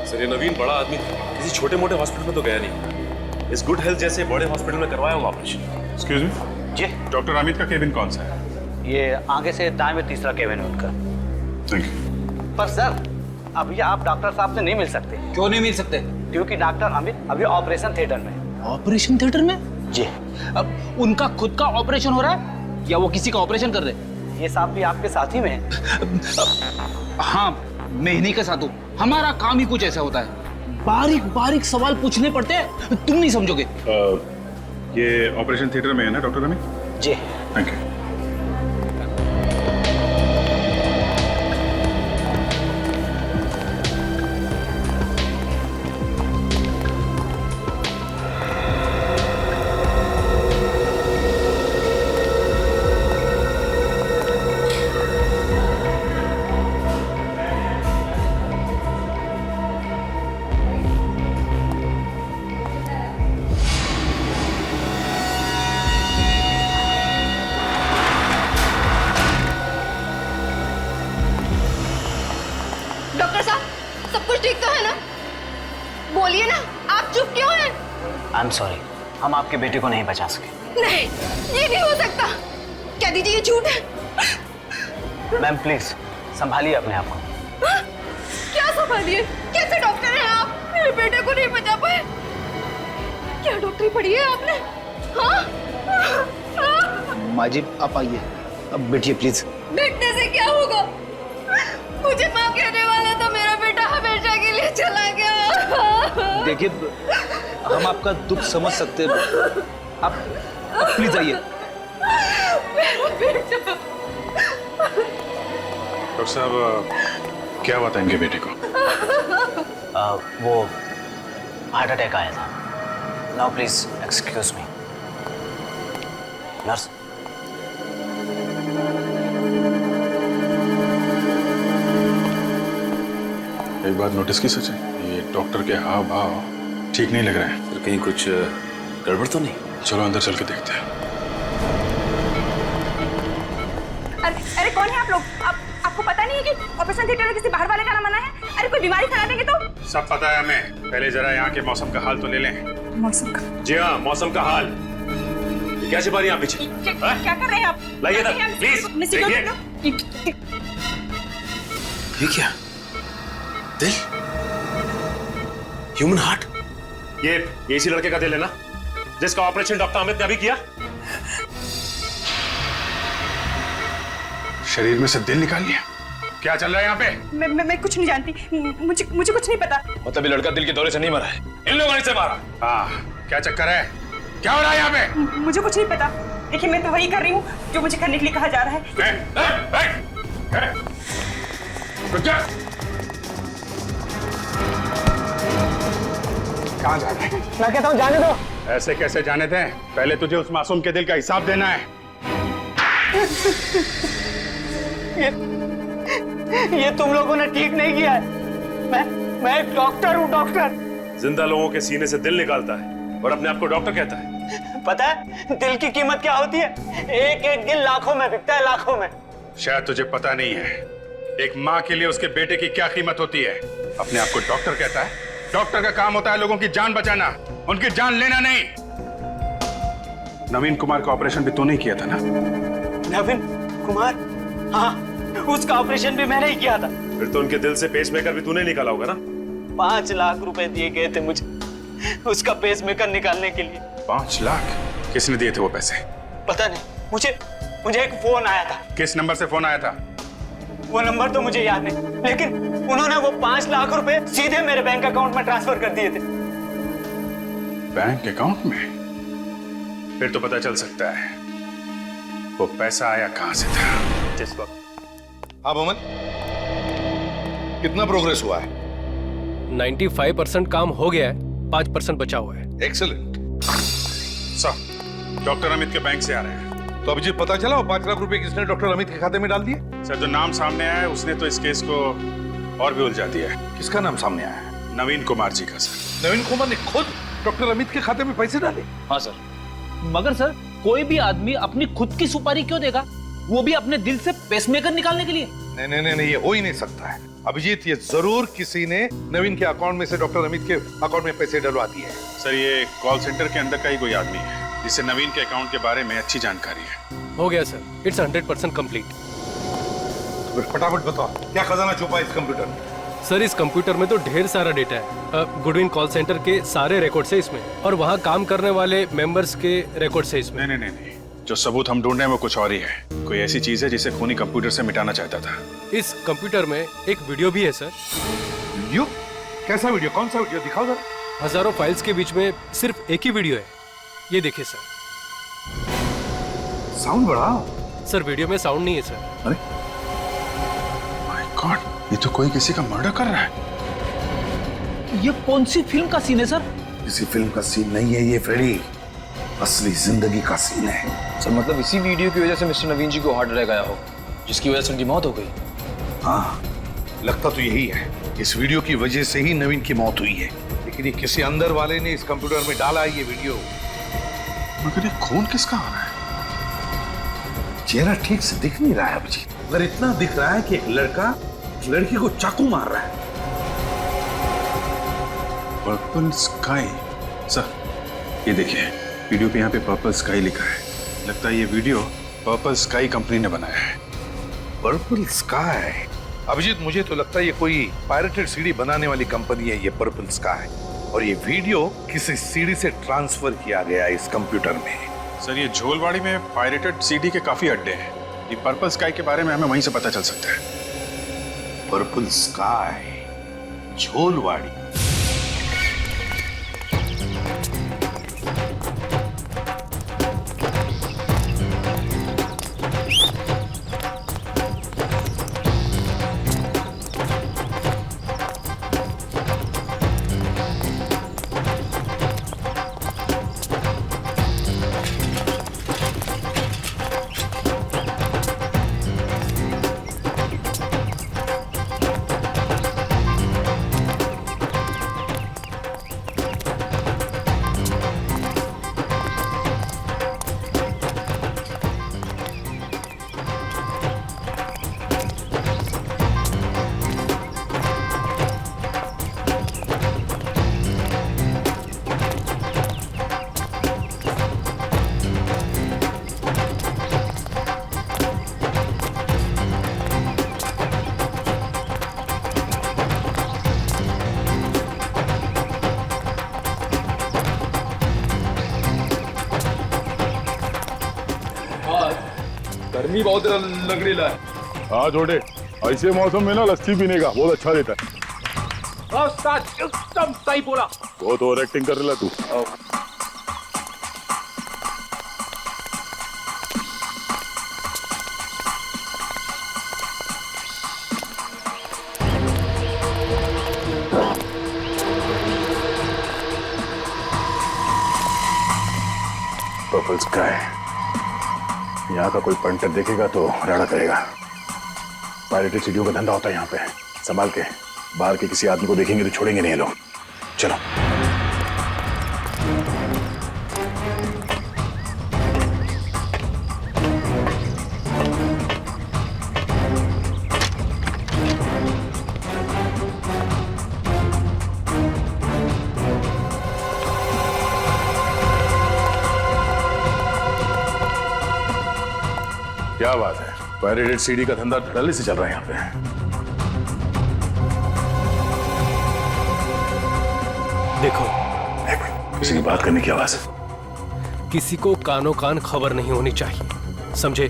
सर ये नवीन बड़ा आदमी था, किसी छोटे मोटे हॉस्पिटल में तो गया नहीं। इस गुड हेल्थ जैसे बड़े हॉस्पिटल में करवाया होगा ऑपरेशन। एक्सक्यूज मी जी, डॉक्टर अमित का केबिन कौन सा है? ये आगे से दाएं में तीसरा केबिन है उनका। Thank you. पर सर अभी आप डॉक्टर साहब से नहीं मिल सकते। क्यों नहीं मिल सकते? क्योंकि डॉक्टर अमित अभी ऑपरेशन थिएटर में। ऑपरेशन थिएटर में? जी। अब उनका खुद का ऑपरेशन हो रहा है या वो किसी का ऑपरेशन कर रहे हैं? ये साहब भी आपके साथ ही में है। हाँ, मैं इन्हीं के साथ हूँ। हमारा काम ही कुछ ऐसा होता है, बारीक बारीक सवाल पूछने पड़ते हैं, तुम नहीं समझोगे। ये ऑपरेशन थिएटर में है ना डॉक्टर अमित? जी। Thank you. डॉक्टर साहब, सब कुछ ठीक तो है ना? बोलिए ना, आप चुप क्यों हैं? आई एम सॉरी, हम आपके बेटे को नहीं बचा सके। नहीं, ये नहीं हो सकता। क्या दीजिए, ये झूठ है। मैम प्लीज संभालिए अपने आप को। क्या संभालिए? कैसे डॉक्टर हैं आप? मेरे बेटे को नहीं बचा पाए। क्या डॉक्टरी पढ़ी है आपने? हाँ? माँ जी आप आइए, अब बैठिए प्लीज। बैठने से क्या होगा? मुझे माँ कहने वाला था, मेरा बेटा हमेशा के लिए चला गया। देखिए हम आपका दुख समझ सकते हैं, आप प्लीज आइए। मेरा बेटा। डॉक्टर साहब क्या हुआ था इनके बेटे को? वो हार्ट अटैक आया था। Now please excuse me. Nurse. एक बात नोटिस की सच है, ये डॉक्टर के हाव भाव ठीक नहीं लग रहे हैं। फिर कहीं कुछ गड़बड़ तो नहीं? चलो अंदर चल के देखते हैं। अरे कौन है आप लोग? आपको पता नहीं है कि ऑपरेशन थिएटर में किसी बाहर वाले का ना मना है? अरे कोई बीमारी फैला देंगे तो? सब पता है हमें, पहले जरा यहाँ के मौसम का हाल तो ले लें। मौसम का? जी हाँ, मौसम का हाल। क्या छिपा रही हैं आप पीछे? क्या कर रहे हैं आप? लाइए ना, प्लीज। ये क्या? दिल? Human heart? ये इसी लड़के का दिल है ना, जिसका ऑपरेशन डॉक्टर अमित ने अभी किया? शरीर में से दिल निकाल लिया? क्या चल रहा है यहाँ पे? मैं कुछ नहीं जानती, मुझे कुछ नहीं पता। मतलब ये लड़का दिल के दौरे से नहीं मरा है, इन लोगों ने इसे मारा। हाँ, क्या चक्कर है? क्या हो रहा है यहाँ पे? मुझे कुछ नहीं पता। देखिए, मैं तो वही कर रही हूँ जो मुझे करने के लिए कहा जा रहा है। कहाँ जा रहा है? मैं कहता हूँ जाने दो। ऐसे कैसे जाने दें? पहले तुझे उस मासूम के दिल का हिसाब देना है। ये तुम लोगों ने ठीक नहीं किया है। मैं एक डॉक्टर हूँ, डॉक्टर। जिंदा लोगों के सीने से दिल निकालता है और अपने आप को डॉक्टर कहता है। पता है दिल की कीमत क्या होती है? एक एक दिल लाखों में बिकता है, लाखों में। शायद तुझे पता नहीं है एक माँ के लिए उसके बेटे की क्या कीमत होती है। अपने आप को डॉक्टर कहता है। डॉक्टर का काम होता है लोगों की जान बचाना, उनकी जान लेना नहीं। नवीन कुमार का ऑपरेशन भी तूने किया था ना? नवीन कुमार? हाँ, उसका ऑपरेशन भी मैंने ही किया था। फिर तो उनके दिल से पेसमेकर भी तूने निकाला होगा ना? 5 लाख रुपए दिए गए थे मुझे उसका पेसमेकर निकालने के लिए। 5 लाख? किसने दिए थे वो पैसे? पता नहीं, मुझे एक फोन आया था। किस नंबर से फोन आया था? वो नंबर तो मुझे याद नहीं, लेकिन उन्होंने वो 5 लाख रुपए सीधे मेरे बैंक अकाउंट में ट्रांसफर कर दिए थे। बैंक अकाउंट में? फिर तो पता चल सकता है वो पैसा आया कहां से था। जिस वक्त। हाँ मोहम्मद, कितना प्रोग्रेस हुआ है? 95% काम हो गया है, 5% बचा हुआ है। एक्सीलेंट। सर, डॉक्टर अमित के बैंक से आ रहे हैं। तो अभिजीत, पता चला वो 5 लाख रुपए किसने डॉक्टर अमित के खाते में डाल दिए? सर, जो नाम सामने आया है उसने तो इस केस को और भी उलझा दिया है। किसका नाम सामने आया है? नवीन कुमार जी का सर। नवीन कुमार ने खुद डॉक्टर अमित के खाते में पैसे डाले? हाँ सर। मगर सर, कोई भी आदमी अपनी खुद की सुपारी क्यों देगा, वो भी अपने दिल से पेसमेकर निकालने के लिए? नहीं, ये हो ही नहीं सकता है अभिजीत। ये जरूर किसी ने नवीन के अकाउंट में से डॉक्टर अमित के अकाउंट में पैसे डलवा दिए। सर, ये कॉल सेंटर के अंदर का ही कोई आदमी है जिसे नवीन के अकाउंट के बारे में अच्छी जानकारी है। हो गया सर, इट्स 100% कंप्लीट। फटाफट बताओ, क्या खजाना छुपा इस कंप्यूटर में? सर, इस कंप्यूटर में तो ढेर सारा डेटा है। गुडविन कॉल सेंटर के सारे रिकॉर्ड्स है इसमें, और वहाँ काम करने वाले मेंबर्स के रिकॉर्ड्स है इसमें। नहीं, जो सबूत हम ढूंढ रहे हैं वो कुछ और ही है। कोई ऐसी चीज है जिसे खूनी कंप्यूटर से मिटाना चाहता था। इस कंप्यूटर में एक वीडियो भी है सर। वीडियो? कैसा वीडियो? कौन सा वीडियो? दिखाओ जरा। हजारों फाइल्स के बीच में सिर्फ एक ही वीडियो है। ये देखिए सर। साउंड बढ़ाओ। सर, वीडियो में साउंड नहीं है सर। अरे माय गॉड, ये तो कोई किसी का मर्डर कर रहा है। ये कौन सी फिल्म का सीन है सर? किसी फिल्म का सीन नहीं है ये फ्रेडी, असली जिंदगी का सीन है। सर, मतलब इसी वीडियो की वजह से मिस्टर नवीन जी को हार्ट अटैक आया हो, जिसकी वजह से उनकी मौत हो गई। हाँ, लगता तो यही है। इस वीडियो की वजह से ही नवीन की मौत हुई है, लेकिन ये किसी अंदर वाले ने इस कंप्यूटर में डाला है ये वीडियो। मगर ये खून किसका आ रहा है? चेहरा ठीक से दिख नहीं रहा है अभिजीत, मगर इतना दिख रहा है कि एक लड़का लड़की को चाकू मार रहा है। Purple sky. सर, ये देखिए, वीडियो पे यहाँ पे पर्पल स्काई लिखा है। लगता है ये वीडियो पर्पल स्काई कंपनी ने बनाया है। Purple sky? अभिजीत, मुझे तो लगता है ये कोई पायरेटेड सीडी बनाने वाली कंपनी है ये पर्पल स्काई, और ये वीडियो किसी सीडी से ट्रांसफर किया गया इस कंप्यूटर में। सर, ये झोलवाड़ी में पायरेटेड सीडी के काफी अड्डे हैं। ये पर्पल स्काई के बारे में हमें वहीं से पता चल सकता है। Purple sky, Jholwadi. गर्मी बहुत लग रही है। हाँ जोड़े, ऐसे मौसम में ना लस्सी पीने का बहुत अच्छा रहता है। उस्ताद एकदम सही बोला। बहुत ओवर एक्टिंग कर रहा तू। पर्पल स्काई, यहाँ का कोई पंटर देखेगा तो राड़ा करेगा। पायरेटेड सीढ़ियों का धंधा होता है यहाँ पे, संभाल के। बाहर के किसी आदमी को देखेंगे तो छोड़ेंगे नहीं लोग। चलो। क्या बात है, पायरेटेड सीढ़ी का धंधा धड़ल्ले से चल रहा है यहाँ पे। देखो, किसी की बात करने की आवाज है। किसी को कानों कान खबर नहीं होनी चाहिए, समझे?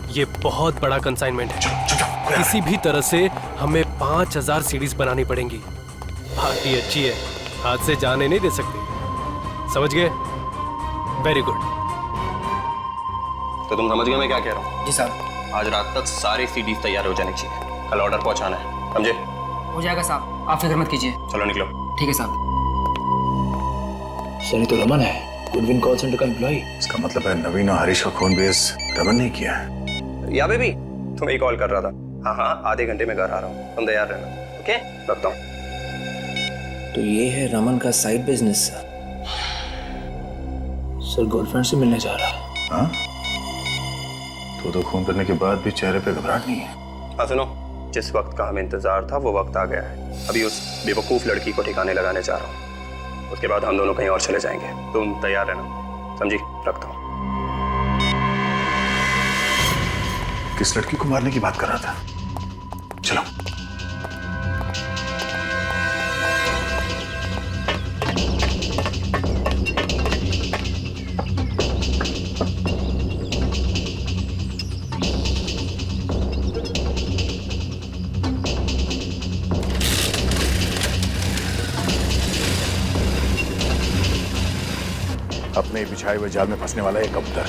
ये बहुत बड़ा कंसाइनमेंट है। किसी भी तरह से हमें 5000 सीडीज बनानी पड़ेंगी। पार्टी अच्छी है, हाथ से जाने नहीं दे सकते, समझ गए? Very good. तो तुम समझ गए मैं क्या कह रहा हूँ? जी साहब। आज रात तक सारी सीडीज तैयार हो जानी चाहिए, कल ऑर्डर पहुंचाना है, समझे? हो जाएगा साहब, आप फिक्र मत कीजिए। चलो निकलो। ठीक है साहब। सर ये तो रमन है, गुडविन कॉल सेंटर का एम्प्लॉय। इसका मतलब है नवीन और हरीश का खून बेस रमन ने किया है। या बेबी, तुम्हें ही कॉल कर रहा था। हाँ हाँ, आधे घंटे में घर आ रहा हूँ, तुम तैयार रहना। ओके, रखता हूँ। तो ये है रमन का साइड बिजनेस। सर गर्लफ्रेंड से मिलने जा रहा है। हाँ? तो खून करने के बाद भी चेहरे पे घबराहट नहीं है। हाँ सुनो, जिस वक्त का हमें इंतजार था वो वक्त आ गया है। अभी उस बेवकूफ लड़की को ठिकाने लगाने जा रहा हूँ, उसके बाद हम दोनों कहीं और चले जाएंगे। तुम तैयार रहना, समझी? रखता हूँ। किस लड़की को मारने की बात कर रहा था? चलो। अपने ही बिछाए हुए जाल में फंसने वाला है कबूतर।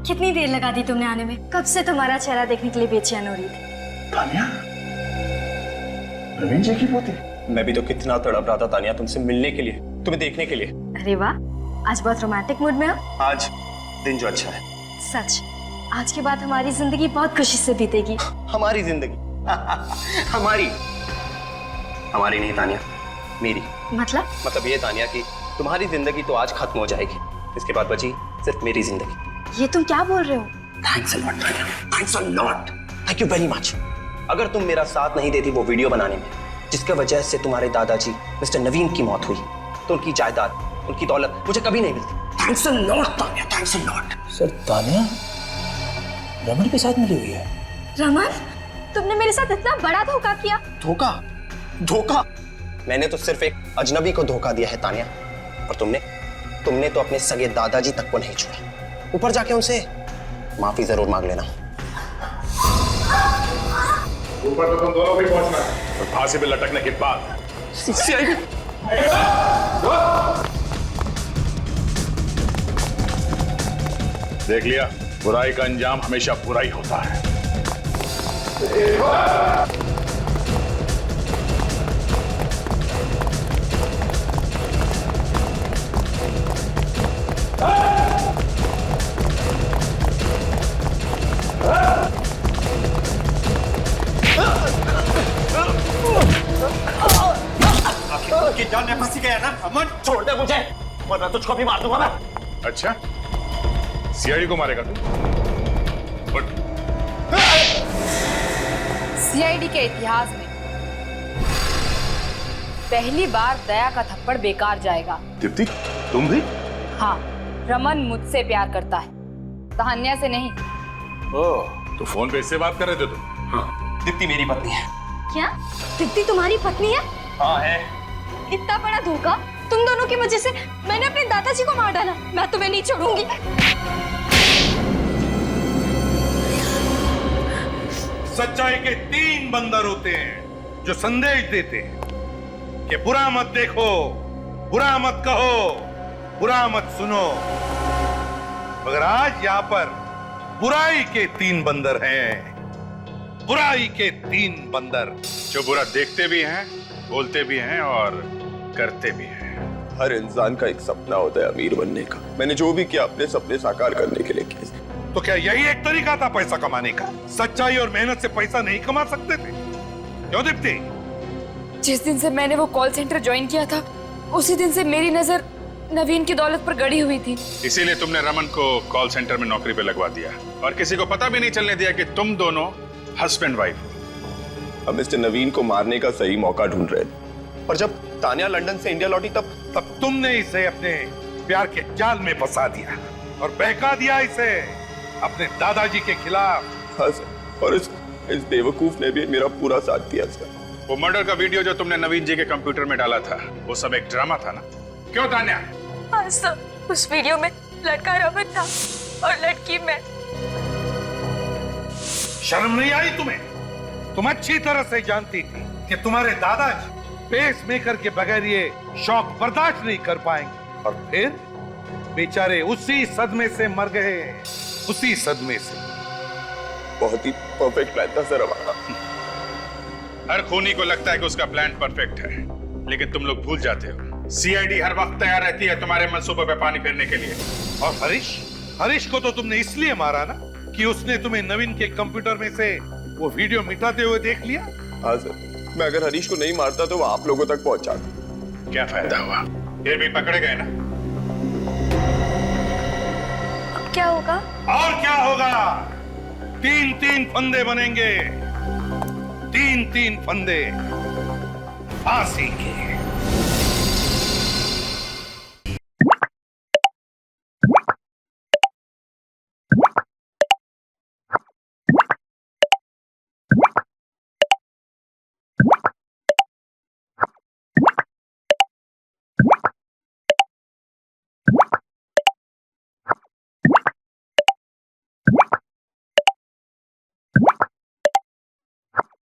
कितनी देर लगा दी तुमने आने में? कब से तुम्हारा चेहरा देखने के लिए बेचैन हो रही थी। तानिया, नवीन जी की पोती। मैं भी तो कितना तड़प रहा था तानिया तुमसे मिलने के लिए, तुम्हें देखने के लिए। अरे वाह, आज बहुत रोमांटिक मूड में हो। आज दिन जो अच्छा है। सच, आज के बाद हमारी जिंदगी बहुत खुशी से बीतेगी। हमारी जिंदगी? हमारी नहीं तानिया, मेरी। मतलब ये तानिया कि तुम्हारी जिंदगी तो आज खत्म हो जाएगी, इसके बाद बची सिर्फ मेरी जिंदगी। ये तुम क्या बोल रहे हो? Thanks a lot Tania, thanks a lot, thank you very much. अगर तुम मेरा साथ नहीं देती वो वीडियो बनाने में, जिसकी वजह से तुम्हारे दादाजी मिस्टर नवीन की मौत हुई, तो उनकी जायदाद, उनकी दौलत मुझे कभी नहीं मिलती। Thanks a lot Tanya, thanks a lot. Sir Tanya Raman के साथ मिली हुई है। रमन, तुमने मेरे साथ इतना बड़ा धोखा किया। धोखा? धोखा? मैंने तो सिर्फ एक अजनबी को धोखा दिया है तान्या, और तुमने तो अपने सगे दादाजी तक को नहीं छोड़ा। ऊपर जाके उनसे माफी जरूर मांग लेना। ऊपर तो तुम दोनों भी पहुंचना है, और फांसी पे लटकने के बाद देख लिया, बुराई का अंजाम हमेशा बुरा ही होता है। की जान में फंसी गया ना, अमन छोड़ दे मुझे, वरना तुझको भी मार दूंगा मैं। अच्छा, सीआईडी को मारेगा तू? सीआईडी के इतिहास में पहली बार दया का थप्पड़ बेकार जाएगा। दीप्ति, तुम भी? हाँ, रमन मुझसे प्यार करता है, तान्या से नहीं। ओह, तो फोन पे इससे बात कर रहे थे तुम? हाँ, दीप्ति मेरी पत्नी है। क्या दीप्ति तुम्हारी पत्नी है? हाँ है। इतना बड़ा धोखा, तुम दोनों की वजह से मैंने अपने दादाजी को मार डाला। मैं तुम्हें नहीं छोड़ूंगी। सच्चाई के 3 बंदर होते हैं जो संदेश देते हैं कि बुरा मत देखो, बुरा मत कहो, बुरा मत सुनो। मगर आज यहां पर बुराई के 3 बंदर हैं, बुराई के 3 बंदर जो बुरा देखते भी हैं, बोलते भी हैं और करते भी हैं। हर इंसान का एक सपना होता है अमीर बनने का। मैंने जो भी किया अपने सपने साकार करने के लिए किया। तो क्या यही एक तरीका था पैसा कमाने का? सच्चाई और मेहनत से पैसा नहीं कमा सकते थे? क्यों दीप्ति? जिस दिन से मैंने वो कॉल सेंटर ज्वाइन किया था, उसी दिन से मेरी नजर नवीन की दौलत पर गड़ी हुई थी। इसीलिए तुमने रमन को कॉल सेंटर में नौकरी पे लगवा दिया और किसी को पता भी नहीं चलने दिया कि तुम दोनों हस्बैंड वाइफ हो। हम मिस्टर नवीन को मारने का सही मौका ढूंढ रहे थे, पर जब तान्या लंदन से इंडिया लौटी तब तुमने इसे अपने प्यार के जाल में फंसा दिया और बहका दिया इसे अपने दादाजी के खिलाफ। हाँ सर, और इस बेवकूफ ने भी मेरा पूरा साथ दिया सर। वो मर्डर का वीडियो जो तुमने नवीन जी के कंप्यूटर में डाला था, वो सब एक ड्रामा था ना? क्यों तान्या? हाँ सर, उस वीडियो में लड़का रमन था और लड़की मैं। शर्म नहीं आई तुम्हें? तुम अच्छी तरह से जानती थी कि तुम्हारे दादाजी पेस मेकर के बगैर ये शौक बर्दाश्त नहीं कर पाएंगे, और फिर बेचारे उसी सदमे से मर गए, उसी सदमे से। बहुत ही परफेक्ट प्लान था सर हमारा। हर खूनी को लगता है कि उसका प्लान परफेक्ट है, लेकिन तुम लोग भूल जाते हो सीआईडी हर वक्त तैयार रहती है तुम्हारे मंसूबे पे पानी फेरने के लिए। और हरीश को तो तुमने इसलिए मारा ना कि उसने तुम्हें नवीन के कंप्यूटर में से वो वीडियो मिटाते हुए देख लिया। हाँ सर, मैं अगर हरीश को नहीं मारता तो वो आप लोगों तक पहुंचाता। क्या फायदा हुआ? फिर भी पकड़े गए ना। अब क्या होगा? और क्या होगा? 3-3 फंदे बनेंगे, 3-3 फंदे फांसी के।